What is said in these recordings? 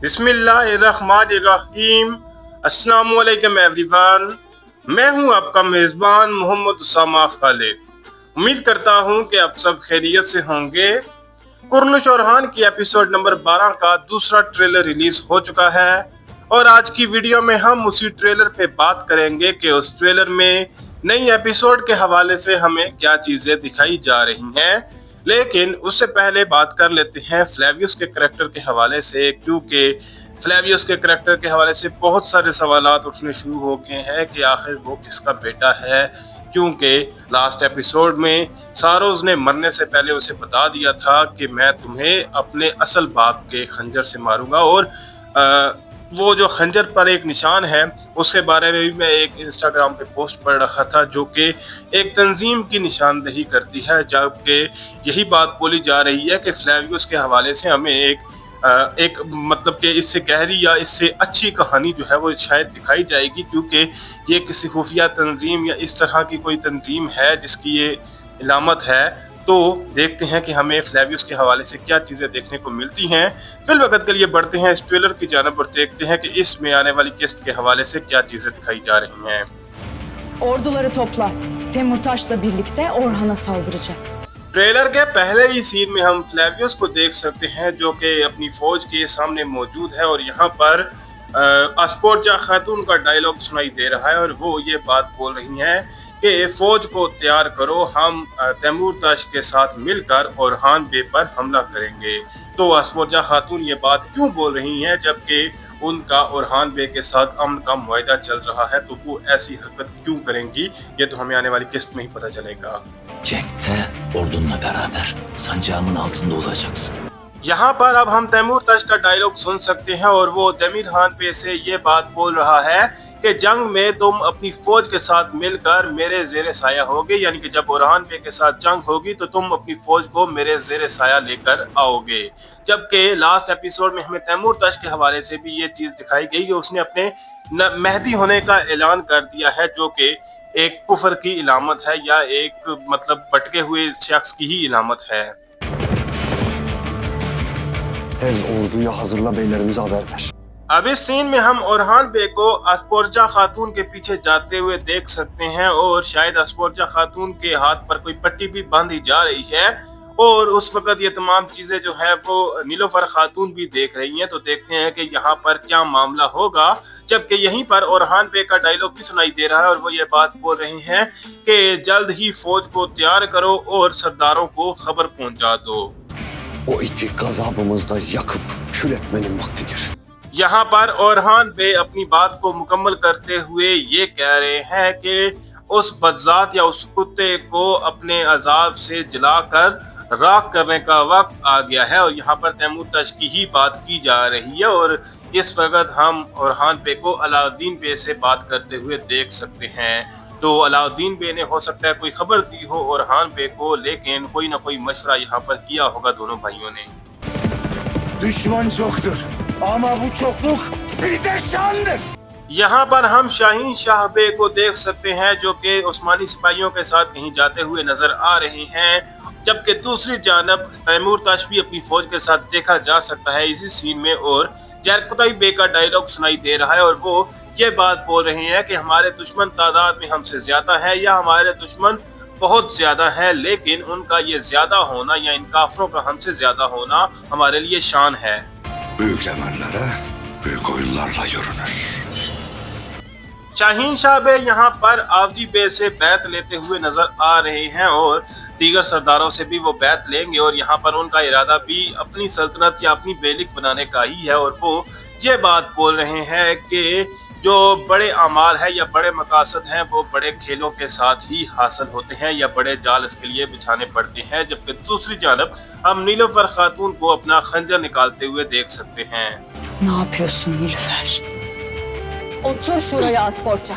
बिस्मिल्लाहिर्रहमानिर्रहीम। अस्सलामु अलैकुम एवरीवन। मैं हूं आपका मेज़बान मोहम्मद उसामा खालिद। उम्मीद करता हूं कि आप सब खैरियत से होंगे। कुर्नुश ओरहान की एपिसोड नंबर 12 का दूसरा ट्रेलर रिलीज हो चुका है और आज की वीडियो में हम उसी ट्रेलर पे बात करेंगे कि उस ट्रेलर में नई एपिसोड के हवाले से हमें क्या चीजें दिखाई जा रही हैं। लेकिन उससे पहले बात कर लेते हैं फ्लेवियस के करैक्टर के हवाले से, क्योंकि फ्लेवियस के करैक्टर के हवाले से बहुत सारे सवालात उठने शुरू हो गए हैं कि आखिर वो किसका बेटा है, क्योंकि लास्ट एपिसोड में सारोज ने मरने से पहले उसे बता दिया था कि मैं तुम्हें अपने असल बाप के खंजर से मारूंगा। और वो जो खंजर पर एक निशान है उसके बारे में भी मैं एक इंस्टाग्राम पे पोस्ट पढ़ रखा था, जो कि एक तंजीम की निशानदेही करती है, जबकि यही बात बोली जा रही है कि फ्लेवियस के हवाले से हमें एक मतलब कि इससे गहरी या इससे अच्छी कहानी जो है वो शायद दिखाई जाएगी, क्योंकि ये किसी खुफिया तंजीम या इस तरह की कोई तंजीम है जिसकी ये इलामत है। तो देखते हैं कि हमें फ्लेवियस के हवाले से क्या चीज़ें देखने को मिलती हैं। फिल वक्त के लिए बढ़ते हैं इस ट्रेलर की जानिब और देखते हैं कि इसमें आने वाली किस्त के हवाले से क्या चीज़ें दिखाई जा रही हैं। Orduları topla. Temurtaş'la birlikte Orhan'a saldıracağız. Trailer के पहले ही सीन में हम फ्लेवियस को देख सकते हैं जो कि अपनी फौज के सामने मौजूद है और यहाँ पर अस्पोर्जा खातून का डायलॉग सुनाई दे रहा है और वो ये बात बोल रही हैं कि फौज को तैयार करो, हम तैमूरताश के साथ मिलकर ओरहान बे पर हमला करेंगे। तो अस्पोर्जा खातून ये बात क्यों बोल रही हैं जबकि उनका ओरहान बे के साथ अमन का मुआहदा चल रहा है, तो वो ऐसी हरकत क्यों करेंगी ये तो हमें आने वाली किस्त में ही पता चलेगा। Cenk'te ordunla beraber sancağımın altında olacaksın. यहाँ पर अब हम तैमूरताश का डायलॉग सुन सकते हैं और वो तमीर खान पे से ये बात बोल रहा है कि जंग में तुम अपनी फौज के साथ मिलकर मेरे ज़ेरे साया होगे, यानी कि जब ओरहान बे के साथ जंग होगी तो तुम अपनी फौज को मेरे ज़ेरे साया लेकर आओगे। जबकि लास्ट एपिसोड में हमें तैमूरताश के हवाले से भी ये चीज़ दिखाई गई कि उसने अपने मेहदी होने का ऐलान कर दिया है, जो कि एक कुफर की इलामत है या एक मतलब भटके हुए शख्स की ही इलामत है। Tez orduyu hazırla, beylerimize haber ver. अब इस सीन में हम ओरहान बे को अस्पोर्जा खातून के पीछे जाते हुए देख सकते हैं और शायद अस्पोर्जा खातून के हाथ पर कोई पट्टी भी बांधी जा रही है और उस वक्त ये तमाम चीजें जो है वो नीलोफर खातून भी देख रही हैं। तो देखते हैं कि यहाँ पर क्या मामला होगा। जबकि यहीं पर ओरहान बे का डायलॉग भी सुनाई दे रहा है और वो ये बात बोल रहे हैं कि जल्द ही फौज को तैयार करो और सरदारों को खबर पहुंचा दो। O iti gazabımızda yakıp kül etmenin vaktidir. यहाँ पर ओरहान बे अपनी बात को मुकम्मल करते हुए ये कह रहे हैं कि उस बदजात या उस कुत्ते को अपने अजाब से जलाकर राख करने का वक्त आ गया है और यहाँ पर तैमूरताश की ही बात की जा रही है। और इस वक्त हम ओरहान बे को अलाउद्दीन बे से बात करते हुए देख सकते हैं। तो अलाउद्दीन बे ने हो सकता है कोई खबर दी हो ओरहान बे को, लेकिन कोई ना कोई मशवरा यहाँ पर किया होगा दोनों भाइयों ने। Düşman çoktur ama bu çokluk bize şandır. यहाँ पर हम शाहीन शाह बे को देख सकते हैं जो कि उस्मानी सिपाहियों के साथ कहीं जाते हुए नजर आ रहे हैं, जबकि दूसरी जानब तैमूरताश भी अपनी फौज के साथ देखा जा सकता है इसी सीन में। और जरकुताई बे का डायलॉग सुनाई दे रहा है और वो ये बात बोल रहे हैं कि हमारे दुश्मन तादाद में हमसे ज्यादा है या हमारे दुश्मन बहुत ज्यादा है, लेकिन उनका ये ज्यादा होना या इन काफरों का हमसे ज्यादा होना हमारे लिए शान है। Büyük emeller'e büyük oyunlarla yürünür. Shaheen Shah बे यहाँ पर आवजी बे से बैत लेते हुए नजर आ रहे हैं और दीगर सरदारों से भी वो बैत लेंगे और यहाँ पर उनका इरादा भी अपनी सल्तनत या अपनी बेलिक बनाने का ही है। और वो ये बात बोल रहे हैं कि जो बड़े अमाल है या बड़े मकासद हैं वो बड़े खेलों के साथ ही हासिल होते हैं या बड़े जाल इसके लिए बिछाने पड़ते हैं। जबकि दूसरी जानब हम नीलोफर खातून को अपना खंजर निकालते हुए देख सकते हैं। Ne yapıyorsun Nilüfer? Otur şuraya Asporça.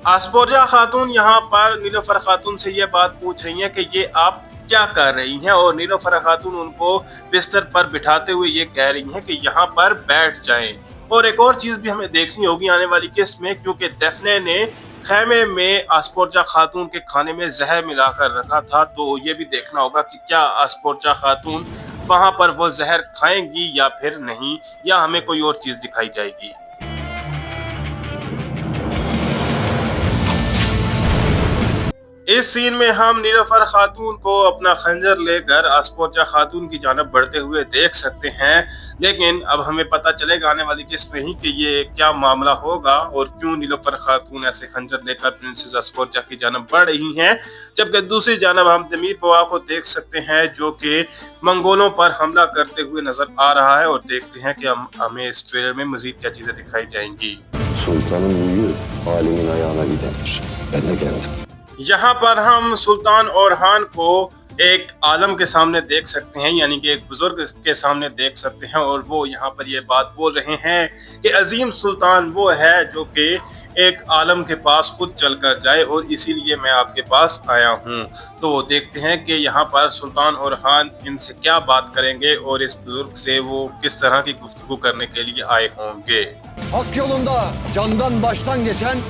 अस्पोर्जा खातून यहाँ पर नीलोफर खातून से ये बात पूछ रही हैं कि ये आप क्या कर रही हैं और नीलोफर खातून उनको बिस्तर पर बिठाते हुए ये कह रही हैं कि यहाँ पर बैठ जाएं। और एक और चीज़ भी हमें देखनी होगी आने वाली किस्त में, क्योंकि डेफने ने खैमे में अस्पोर्जा खातून के खाने में जहर मिलाकर रखा था। तो ये भी देखना होगा कि क्या अस्पोर्जा खातून वहां पर वो जहर खाएंगी या फिर नहीं, या हमें कोई और चीज दिखाई जाएगी। इस सीन में हम नीलोफर खातून को अपना खंजर लेकर आसपोर्चा खातून की जानब बढ़ते हुए देख सकते हैं, लेकिन अब हमें पता चलेगा आने वाली किस्त में ही कि ये क्या मामला होगा और क्यों नीलोफर खातून ऐसे खंजर लेकर प्रिंसेस आसपोर्चा की जानब बढ़ रही हैं। जबकि दूसरी जानब हम तमीर बवा को देख सकते हैं जो कि मंगोलों पर हमला करते हुए नजर आ रहा है, और देखते हैं कि हमें इस ट्रेलर में मजीद क्या चीजें दिखाई जाएंगी। Sultanın büyüğü alimin ayağına gidendir. Ben de geldim. यहाँ पर हम सुल्तान ओरहान को एक आलम के सामने देख सकते हैं, यानी कि एक बुजुर्ग के सामने देख सकते हैं, और वो यहाँ पर ये बात बोल रहे हैं कि अजीम सुल्तान वो है जो कि एक आलम के पास खुद चलकर जाए, और इसीलिए मैं आपके पास आया हूँ। तो देखते हैं कि यहाँ पर सुल्तान ओरहान इनसे क्या बात करेंगे और इस बुजुर्ग से वो किस तरह की गुफ्तगू करने के लिए आए होंगे। Hak yolunda candan baştan geçen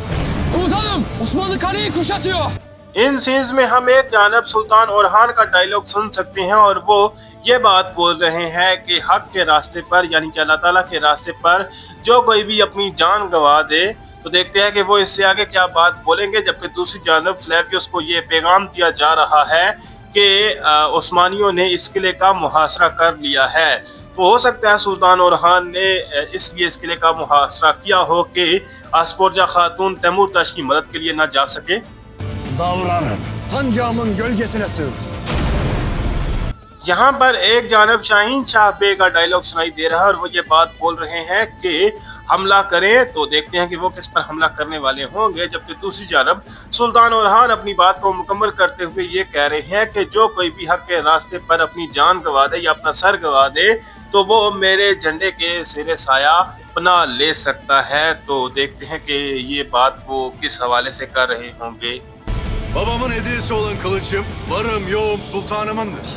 Komutanım, Osmanlı kaleyi kuşatıyor. इन सीन्स में हम एक जानब सुल्तान ओरहान का डायलॉग सुन सकते हैं, और वो ये बात बोल रहे हैं कि हक के रास्ते पर, यानी कि अल्लाह ताला के रास्ते पर जो कोई भी अपनी जान गंवा दे, तो देखते हैं कि वो इससे आगे क्या बात बोलेंगे। जबकि दूसरी जानब फ्लेवियस को ये पैगाम दिया जा रहा है कि उस्मानियों ने इस किले का मुहासरा कर लिया है। तो हो सकता है सुल्तान ओरहान ने इसलिए इस किले का मुहासरा किया हो कि आसपोर्चा खातून तैमूर तश की मदद के लिए ना जा सके। davranın. Sancağımın gölgesine sığız. यहाँ पर एक जानब शाहीन शाह बे का डायलॉग सुनाई दे रहा है, और वो ये बात बोल रहे हैं कि हमला करें। तो देखते हैं कि वो किस पर हमला करने वाले होंगे। जबकि दूसरी जानब सुल्तान ओरहान अपनी बात को मुकम्मल करते हुए ये कह रहे हैं कि जो कोई भी हक के रास्ते पर अपनी जान गंवा दे या अपना सर गंवा दे, तो वो मेरे झंडे के सिरे साया पनाह ले सकता है। तो देखते हैं कि ये बात वो किस हवाले से कर रहे होंगे। Babamın hediyesi olan kılıçım, varım yoğum sultanımındır.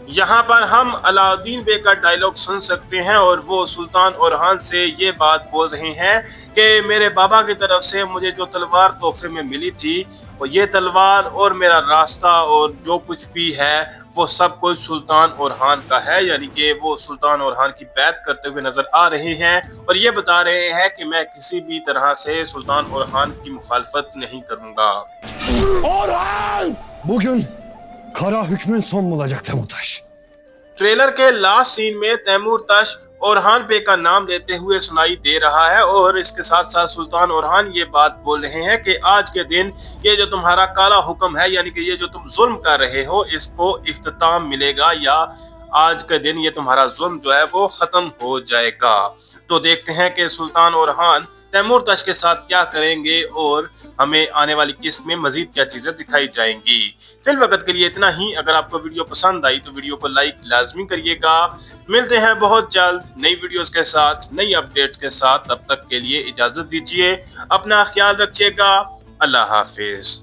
यहाँ पर हम अलाउद्दीन बे का डायलॉग सुन सकते हैं, और वो सुल्तान ओरहान से ये बात बोल रहे हैं कि मेरे बाबा की तरफ से मुझे जो तलवार तोहफे में मिली थी, वो ये तलवार और मेरा रास्ता और जो कुछ भी है वो सब कुछ सुल्तान ओरहान का है। यानी कि वो सुल्तान ओरहान की बैत करते हुए नजर आ रहे हैं, और ये बता रहे हैं कि मैं किसी भी तरह से सुल्तान ओरहान की मुखालफत नहीं करूंगा। Bugün kara hükmün son bulacak Temurtaş. Trailer के लास्ट सीन में तैमूर तश ओरहान पे का नाम लेते हुए सुनाई दे रहा है, और इसके साथ साथ सुल्तान ओरहान ये बात बोल रहे हैं कि आज के दिन ये जो तुम्हारा काला हुक्म है, यानी कि ये जो तुम जुल्म कर रहे हो, इसको इख्तिताम मिलेगा, या आज के दिन ये तुम्हारा जुल्म जो है वो खत्म हो जाएगा। तो देखते हैं कि सुल्तान ओरहान तैमूर तश के साथ क्या करेंगे, और हमें आने वाली किस्त में मजीद क्या चीजें दिखाई जाएंगी। फिल वक्त के लिए इतना ही। अगर आपको वीडियो पसंद आई तो वीडियो को लाइक लाजमी करिएगा। मिलते हैं बहुत जल्द नई वीडियोस के साथ, नई अपडेट्स के साथ। तब तक के लिए इजाजत दीजिए, अपना ख्याल रखिएगा। अल्लाह हाफिज।